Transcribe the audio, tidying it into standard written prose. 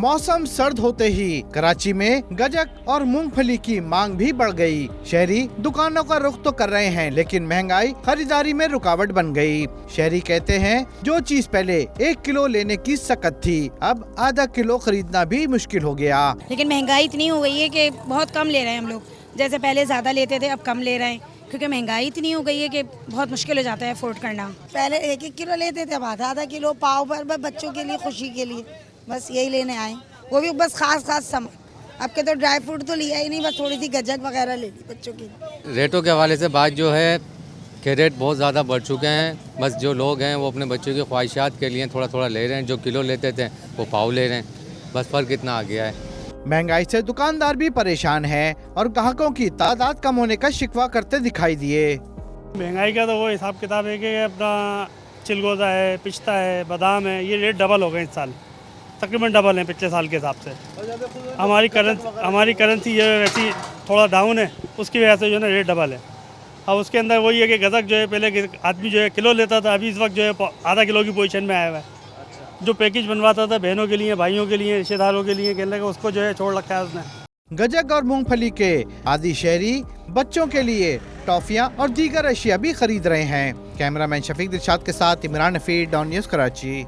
मौसम सर्द होते ही कराची में गजक और मूंगफली की मांग भी बढ़ गई। शहरी दुकानों का रुख तो कर रहे हैं, लेकिन महंगाई खरीदारी में रुकावट बन गई। शहरी कहते हैं जो चीज पहले 1 किलो लेने की सकत थी, अब आधा किलो खरीदना भी मुश्किल हो गया। लेकिन महंगाई इतनी हो गई है कि बहुत कम ले रहे हैं हम लोग। जैसे पहले ज्यादा लेते थे, अब कम ले रहे हैं, क्योंकि महंगाई इतनी हो गई है कि बहुत मुश्किल हो जाता है अफोर्ड करना। पहले 1-1 किलो लेते थे, अब आधा किलो पाव पर बच्चों के लिए, खुशी के लिए बस यही लेने आए, वो भी बस खास सामान। अब के तो ड्राई फ्रूट तो लिया ही नहीं, बस थोड़ी सी गजक वगैरह ले ली बच्चों की। रेटों के हवाले से बात जो है कि रेट बहुत ज़्यादा बढ़ चुके हैं। बस जो लोग हैं वो अपने बच्चों की ख्वाहिशात के लिए थोड़ा थोड़ा ले रहे हैं। जो किलो लेते थे वो पाव ले रहे हैं, बस फ़र्क इतना आ गया है। महंगाई से दुकानदार भी परेशान हैं और ग्राहकों की तादाद कम होने का शिकवा करते दिखाई दिए। महंगाई का तो वो हिसाब किताब है कि अपना चिलगोज़ा है, पिस्ता है, बादाम है, ये रेट डबल हो गए इस साल, तकरीबन डबल है पिछले साल के हिसाब से। हमारी करेंसी जो है वैसी थोड़ा डाउन है, उसकी वजह से जो है ना रेट डबल है। अब उसके अंदर वही है कि गज़क जो है पहले आदमी जो है किलो लेता था, अभी इस वक्त जो है आधा किलो की पोजीशन में आया हुआ है। जो पैकेज बनवाता था बहनों के लिए, भाइयों के लिए, रिश्तेदारों के लिए, कहने लगा उसको जो है छोड़ रखा है उसने। गजक और मूंगफली के आदि शहरी बच्चों के लिए टॉफियां और दीगर अशिया भी खरीद रहे हैं। कैमरामैन शफीक दिलशाद के साथ इमरान नफी, डॉन न्यूज़, कराची।